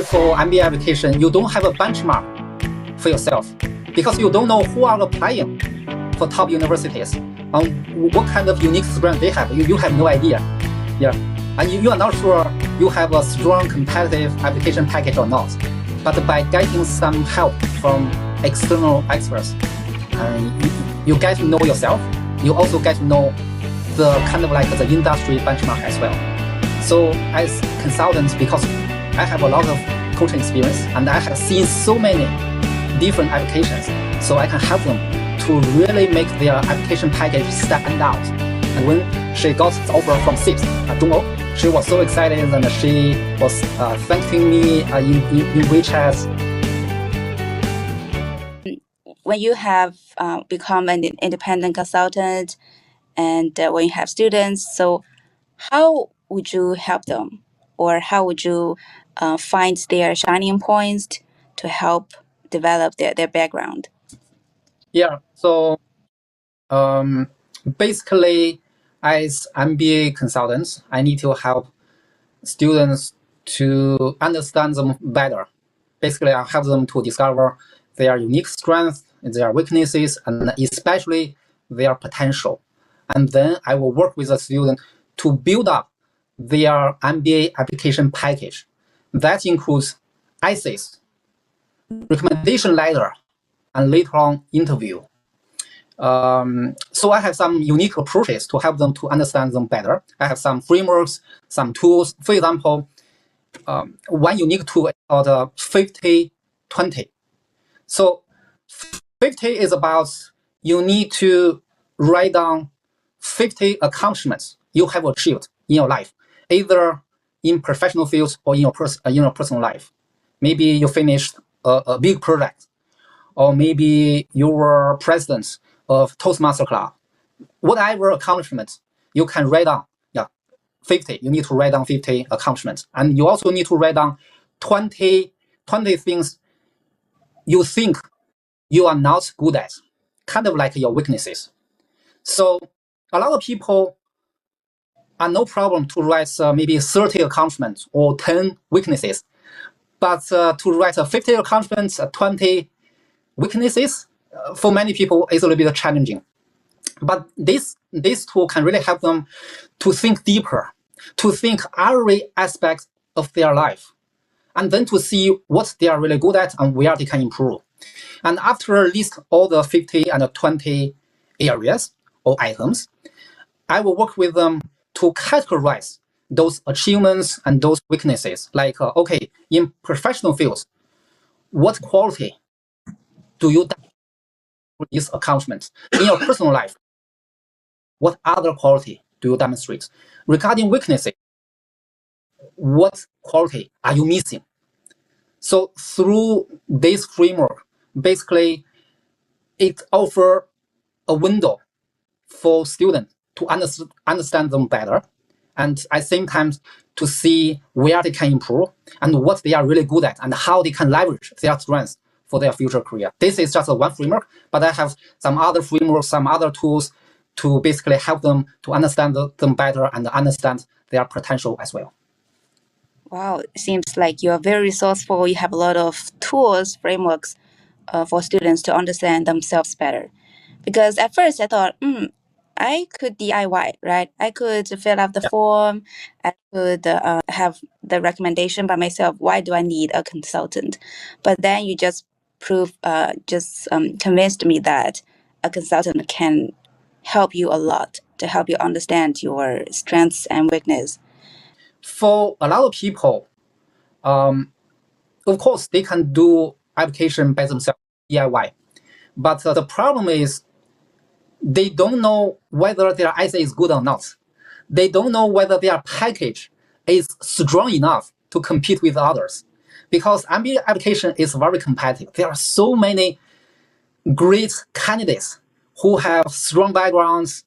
for MBA application, you don't have a benchmark for yourself because you don't know who are applying for top universities and what kind of unique strength they have. You have no idea. Yeah. And you are not sure you have a strong competitive application package or not. But by getting some help from external experts, you get to know yourself. You also get to know the kind of like the industry benchmark as well. So as consultants, because I have a lot of coaching experience and I have seen so many different applications, so I can help them to really make their application package stand out. And when she got the offer from SIPS, Zhongou, she was so excited and she was thanking me in WeChat. When you have become an independent consultant and when you have students, so how would you help them? Or how would you find their shining points to help develop their background? Yeah, so basically, as MBA consultants, I need to help students to understand them better. Basically, I help them to discover their unique strengths, their weaknesses, and especially their potential. And then I will work with the student to build up their MBA application package. That includes essays, recommendation letter, and later on interview. So I have some unique approaches to help them to understand them better. I have some frameworks, some tools. For example, one unique tool is called 50-20. So 50 is about you need to write down 50 accomplishments you have achieved in your life, either in professional fields or in your personal life. Maybe you finished a big project, or maybe you were president of Toastmaster Club. Whatever accomplishment you can write down, 50. You need to write down 50 accomplishments, and you also need to write down 20 things you think you are not good at, kind of like your weaknesses. So a lot of people are no problem to write maybe 30 accomplishments or 10 weaknesses, but to write 50 accomplishments, 20 weaknesses, for many people is a little bit challenging. But this tool can really help them to think deeper, to think every aspect of their life, and then to see what they are really good at and where they can improve. And after list all the 50 and 20 areas or items, I will work with them to categorize those achievements and those weaknesses. Like, okay, in professional fields, what quality do you demonstrate these accomplishments? In your personal life, what other quality do you demonstrate? Regarding weaknesses, what quality are you missing? So through this framework, basically, it offers a window for students to understand them better, and at the same time to see where they can improve and what they are really good at and how they can leverage their strengths for their future career. This is just one framework, but I have some other frameworks, some other tools to basically help them to understand them better and understand their potential as well. Wow, it seems like you're very resourceful. You have a lot of tools, frameworks for students to understand themselves better. Because at first I thought, I could DIY, right? I could fill out the form. I could have the recommendation by myself. Why do I need a consultant? But then you just convinced me that a consultant can help you a lot to help you understand your strengths and weakness. For a lot of people, of course, they can do application by themselves, DIY. But the problem is they don't know whether their essay is good or not. They don't know whether their package is strong enough to compete with others. Because MBA application is very competitive. There are so many great candidates who have strong backgrounds,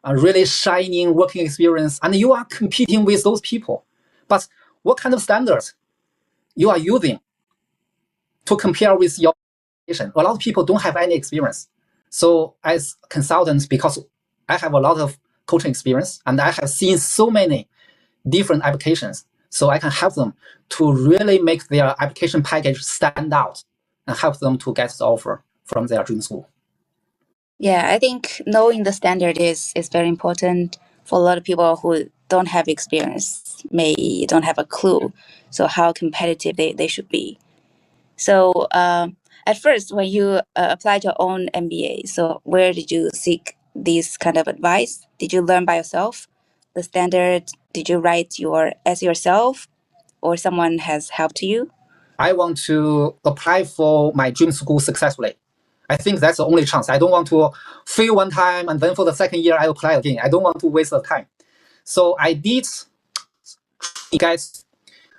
a really shining working experience, and you are competing with those people. But what kind of standards you are using to compare with your application? A lot of people don't have any experience. So as consultants, because I have a lot of coaching experience and I have seen so many different applications, so I can help them to really make their application package stand out and help them to get the offer from their dream school. Yeah, I think knowing the standard is very important for a lot of people who don't have experience, may don't have a clue, so how competitive they should be. So at first, when you applied your own MBA, so where did you seek this kind of advice? Did you learn by yourself the standard? Did you write your essay yourself, or someone has helped you? I want to apply for my dream school successfully. I think that's the only chance. I don't want to fail one time and then for the second year I apply again. I don't want to waste the time. So I did get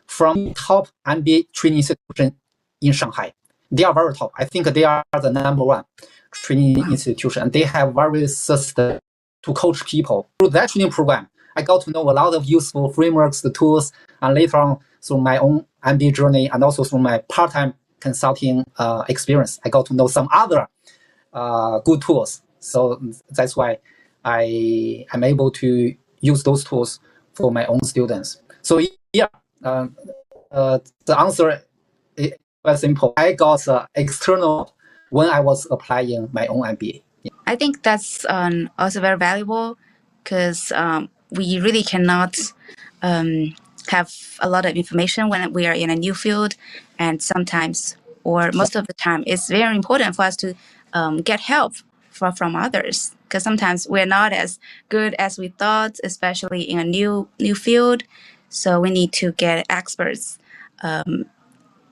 from top MBA training institution in Shanghai. They are very top. I think they are the #1 training institution, and they have various systems to coach people. Through that training program, I got to know a lot of useful frameworks, the tools, and later on through my own MBA journey and also through my part-time consulting experience, I got to know some other good tools. So that's why I'm able to use those tools for my own students. So yeah, the answer is very simple. I got external when I was applying my own MBA. Yeah. I think that's also very valuable because we really cannot have a lot of information when we are in a new field, and sometimes or most of the time it's very important for us to get help from others, because sometimes we're not as good as we thought, especially in a new field. So we need to get experts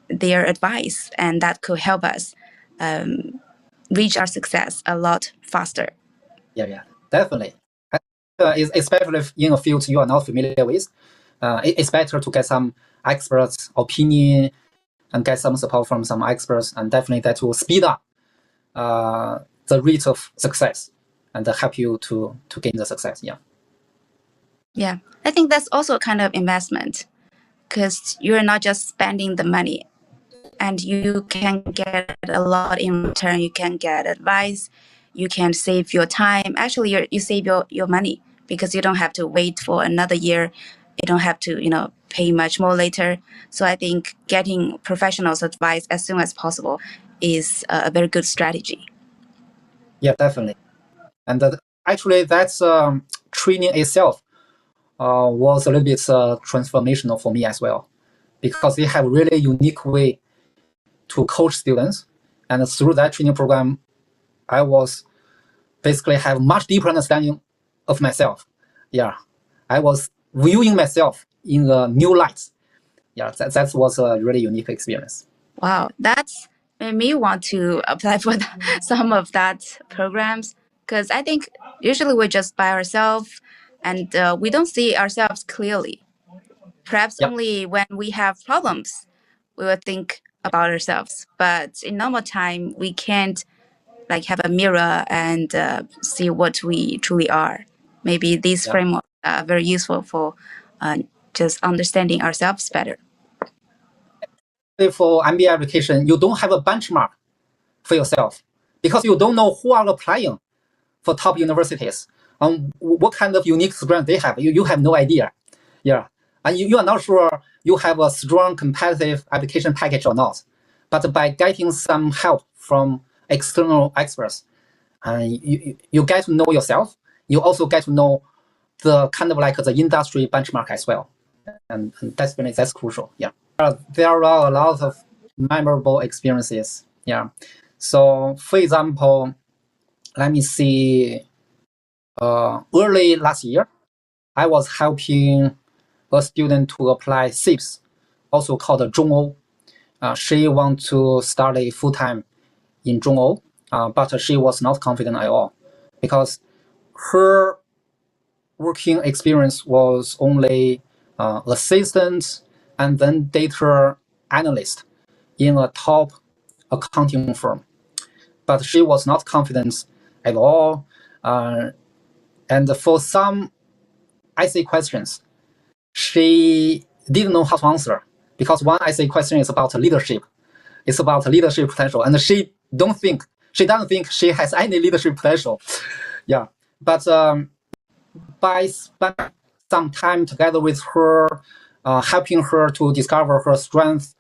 their advice, and that could help us reach our success a lot faster. Yeah, definitely. Especially in a field you are not familiar with, it's better to get some experts' opinion and get some support from some experts, and definitely that will speed up the rate of success and help you to gain the success. Yeah, I think that's also a kind of investment, because you're not just spending the money, and you can get a lot in return. You can get advice, you can save your time. Actually, you save your money, because you don't have to wait for another year. You don't have to pay much more later. So I think getting professionals' advice as soon as possible is a very good strategy. Yeah, definitely. And actually, that's training itself was a little bit transformational for me as well, because they have really unique way to coach students, and through that training program, I was basically have much deeper understanding of myself. Yeah, I was viewing myself in a new light. Yeah, that was a really unique experience. Wow, that's made me want to apply for some of that programs, because I think usually we're just by ourselves and we don't see ourselves clearly. Perhaps only when we have problems we will think about ourselves, but in normal time we can't have a mirror and see what we truly are. Maybe these frameworks are very useful for just understanding ourselves better. For MBA application, you don't have a benchmark for yourself, because you don't know who are applying for top universities, what kind of unique strength they have. You have no idea. Yeah, and you are not sure you have a strong competitive application package or not. But by getting some help from external experts, you get to know yourself. You also get to know the kind of the industry benchmark as well, and that's crucial. Yeah, there are a lot of memorable experiences. Yeah, so for example, let me see. Early last year, I was helping a student to apply CIPS, also called Zhongou. She wants to study full-time in Zhongou, but she was not confident at all, because her working experience was only assistant and then data analyst in a top accounting firm. But she was not confident at all. And for some essay questions, she didn't know how to answer, because one essay question is about leadership. It's about leadership potential, and she doesn't think she has any leadership potential. Yeah, but by spending some time together with her, helping her to discover her strength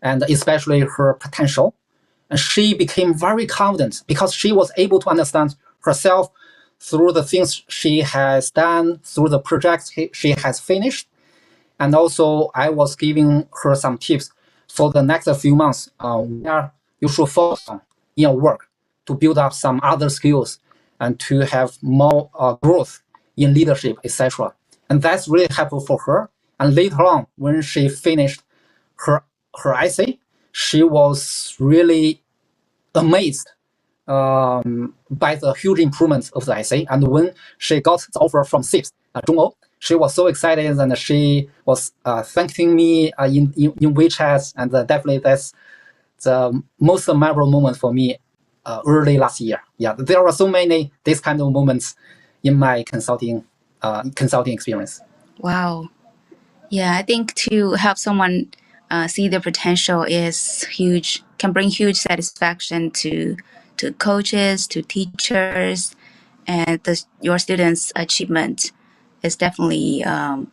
and especially her potential. And she became very confident because she was able to understand herself through the things she has done, through the projects she has finished. And also, I was giving her some tips for the next few months where you should focus on in your work to build up some other skills and to have more growth in leadership, etc. And that's really helpful for her. And later on, when she finished her essay, she was really amazed by the huge improvements of the essay. And when she got the offer from SIPS, Zhongou, she was so excited and she was thanking me in WeChat. And definitely that's the most memorable moment for me early last year. Yeah, there were so many these kind of moments in my consulting experience. Wow. Yeah, I think to help someone see their potential is huge, can bring huge satisfaction to coaches, to teachers, and your students' achievement is definitely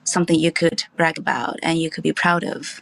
something you could brag about and you could be proud of.